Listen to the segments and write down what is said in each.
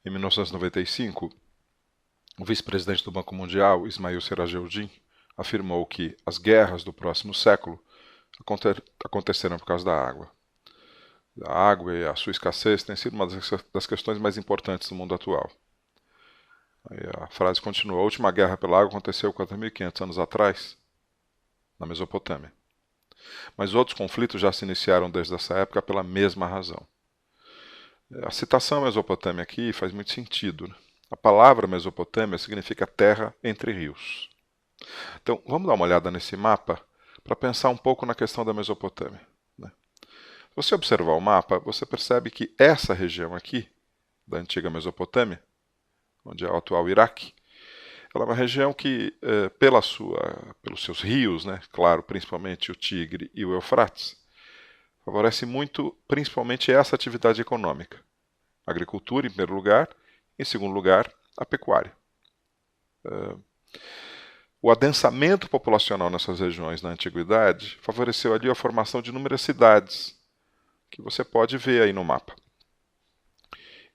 Em 1995, o vice-presidente do Banco Mundial, Ismail Serageldin, afirmou que as guerras do próximo século aconteceram por causa da água. A água e a sua escassez tem sido uma das questões mais importantes do mundo atual. Aí a frase continua: a última guerra pela água aconteceu 4.500 anos atrás, na Mesopotâmia. Mas outros conflitos já se iniciaram desde essa época pela mesma razão. A citação Mesopotâmia aqui faz muito sentido, né? A palavra Mesopotâmia significa terra entre rios. Então, vamos dar uma olhada nesse mapa para pensar um pouco na questão da Mesopotâmia, né? Se você observar o mapa, você percebe que essa região aqui, da antiga Mesopotâmia, onde é o atual Iraque, ela é uma região que, pelos seus rios, né, claro, principalmente o Tigre e o Eufrates, favorece muito, principalmente essa atividade econômica. A agricultura, em primeiro lugar, em segundo lugar, a pecuária. O adensamento populacional nessas regiões na antiguidade favoreceu ali a formação de inúmeras cidades, que você pode ver aí no mapa.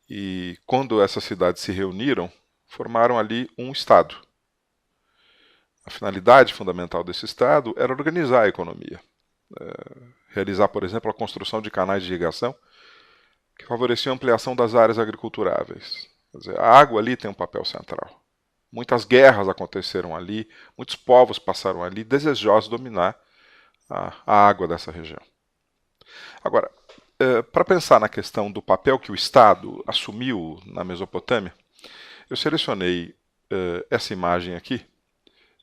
E quando essas cidades se reuniram, formaram ali um Estado. A finalidade fundamental desse Estado era organizar a economia, realizar, por exemplo, a construção de canais de irrigação que favoreciam a ampliação das áreas agriculturáveis. Quer dizer, a água ali tem um papel central. Muitas guerras aconteceram ali, muitos povos passaram ali desejosos de dominar a água dessa região. Agora, para pensar na questão do papel que o Estado assumiu na Mesopotâmia, eu selecionei essa imagem aqui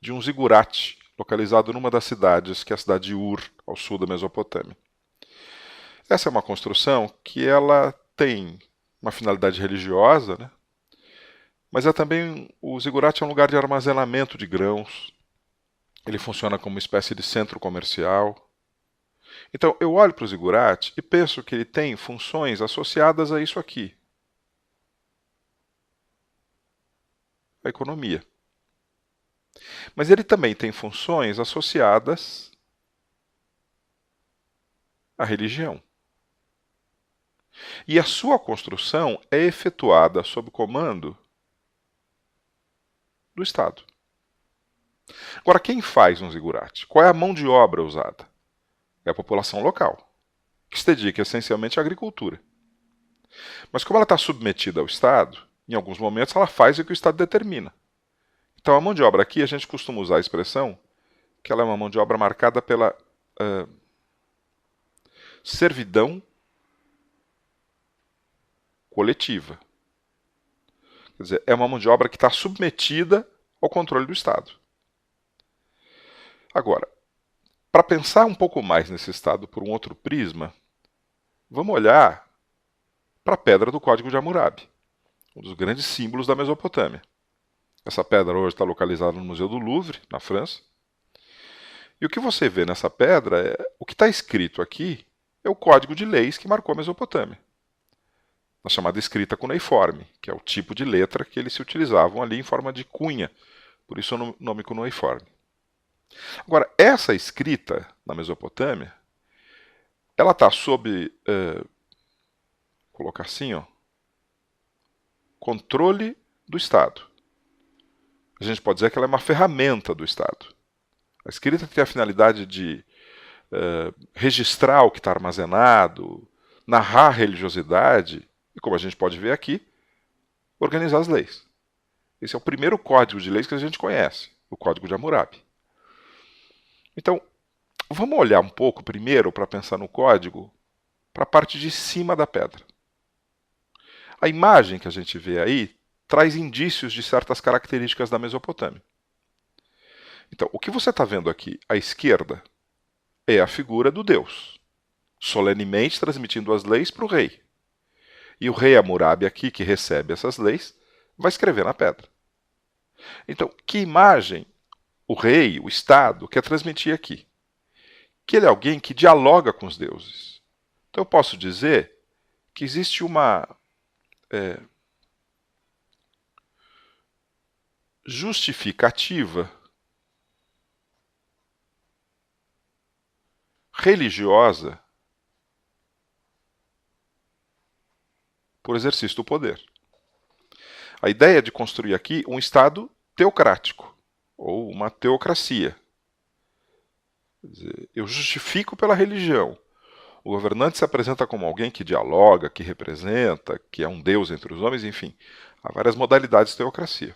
de um zigurate localizado numa das cidades, que é a cidade de Ur, ao sul da Mesopotâmia. Essa é uma construção que ela tem uma finalidade religiosa, né? Mas é também, o zigurate é um lugar de armazenamento de grãos, ele funciona como uma espécie de centro comercial. Então eu olho para o zigurate e penso que ele tem funções associadas a isso aqui, a economia. Mas ele também tem funções associadas à religião. E a sua construção é efetuada sob comando do Estado. Agora, quem faz um zigurate? Qual é a mão de obra usada? É a população local, que se dedica essencialmente à agricultura. Mas como ela está submetida ao Estado, em alguns momentos ela faz o que o Estado determina. Então a mão de obra aqui, a gente costuma usar a expressão que ela é uma mão de obra marcada pela servidão coletiva. Quer dizer, é uma mão de obra que está submetida ao controle do Estado. Agora, para pensar um pouco mais nesse Estado por um outro prisma, vamos olhar para a pedra do Código de Hammurabi, um dos grandes símbolos da Mesopotâmia. Essa pedra hoje está localizada no Museu do Louvre, na França. E o que você vê nessa pedra, o que está escrito aqui é o código de leis que marcou a Mesopotâmia, na chamada escrita cuneiforme, que é o tipo de letra que eles se utilizavam ali em forma de cunha, por isso o nome cuneiforme. Agora, essa escrita na Mesopotâmia, ela está sob, colocar assim, ó, controle do Estado. A gente pode dizer que ela é uma ferramenta do Estado. A escrita tem a finalidade de registrar o que está armazenado, narrar a religiosidade e, como a gente pode ver aqui, organizar as leis. Esse é o primeiro código de leis que a gente conhece, o Código de Hammurabi. Então, vamos olhar um pouco primeiro para pensar no código, para a parte de cima da pedra. A imagem que a gente vê aí traz indícios de certas características da Mesopotâmia. Então, o que você está vendo aqui à esquerda é a figura do Deus, solenemente transmitindo as leis para o rei. E o rei Hammurabi aqui, que recebe essas leis, vai escrever na pedra. Então, que imagem o rei, o Estado, quer transmitir aqui? Que ele é alguém que dialoga com os deuses. Então eu posso dizer que existe uma justificativa religiosa por exercício do poder. A ideia é de construir aqui um Estado teocrático, ou uma teocracia. Quer dizer, eu justifico pela religião. O governante se apresenta como alguém que dialoga, que representa, que é um Deus entre os homens, enfim. Há várias modalidades de teocracia.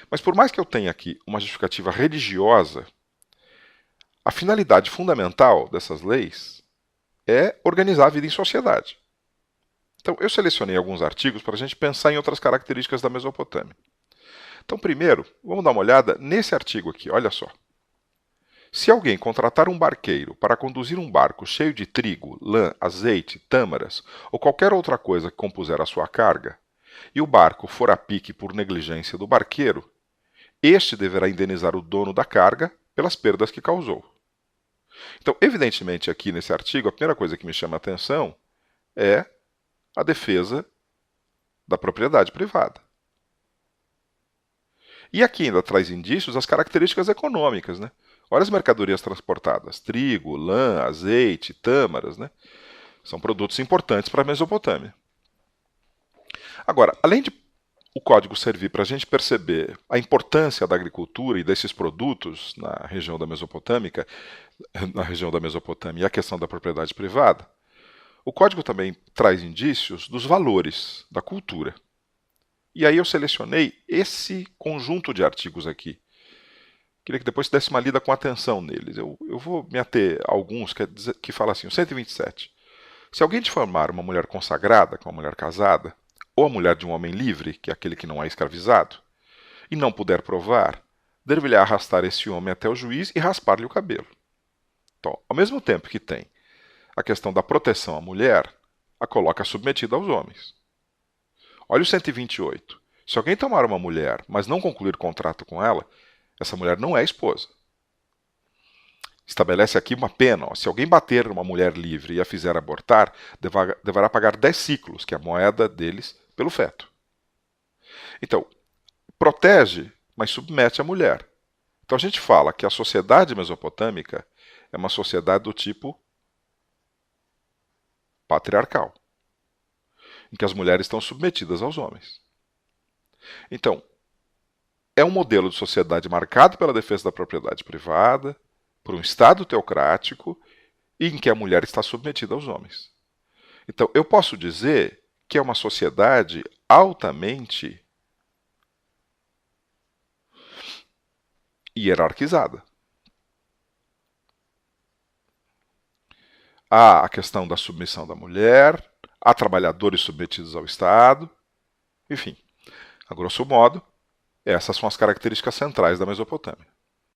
Mas por mais que eu tenha aqui uma justificativa religiosa, a finalidade fundamental dessas leis é organizar a vida em sociedade. Então, eu selecionei alguns artigos para a gente pensar em outras características da Mesopotâmia. Então, primeiro, vamos dar uma olhada nesse artigo aqui, olha só. Se alguém contratar um barqueiro para conduzir um barco cheio de trigo, lã, azeite, tâmaras ou qualquer outra coisa que compuser a sua carga, e o barco for a pique por negligência do barqueiro, este deverá indenizar o dono da carga pelas perdas que causou. Então, evidentemente, aqui nesse artigo, a primeira coisa que me chama a atenção é a defesa da propriedade privada. E aqui ainda traz indícios das características econômicas, né? Olha as mercadorias transportadas: trigo, lã, azeite, tâmaras, né? São produtos importantes para a Mesopotâmia. Agora, além de o código servir para a gente perceber a importância da agricultura e desses produtos na região da Mesopotâmia e a questão da propriedade privada, o código também traz indícios dos valores da cultura. E aí eu selecionei esse conjunto de artigos aqui. Queria que depois você desse uma lida com atenção neles. Eu vou me ater a alguns que falam assim, o 127. Se alguém difamar uma mulher consagrada com uma mulher casada, ou a mulher de um homem livre, que é aquele que não é escravizado, e não puder provar, deve-lhe arrastar esse homem até o juiz e raspar-lhe o cabelo. Então, ao mesmo tempo que tem a questão da proteção à mulher, a coloca submetida aos homens. Olha o 128. Se alguém tomar uma mulher, mas não concluir contrato com ela, essa mulher não é esposa. Estabelece aqui uma pena. Se alguém bater uma mulher livre e a fizer abortar, deverá pagar 10 ciclos, que é a moeda deles, pelo feto. Então, protege, mas submete a mulher. Então a gente fala que a sociedade mesopotâmica é uma sociedade do tipo patriarcal, em que as mulheres estão submetidas aos homens. Então, é um modelo de sociedade marcado pela defesa da propriedade privada, por um Estado teocrático, e em que a mulher está submetida aos homens. Então, eu posso dizer que é uma sociedade altamente hierarquizada. Há a questão da submissão da mulher, há trabalhadores submetidos ao Estado, enfim, a grosso modo, essas são as características centrais da Mesopotâmia.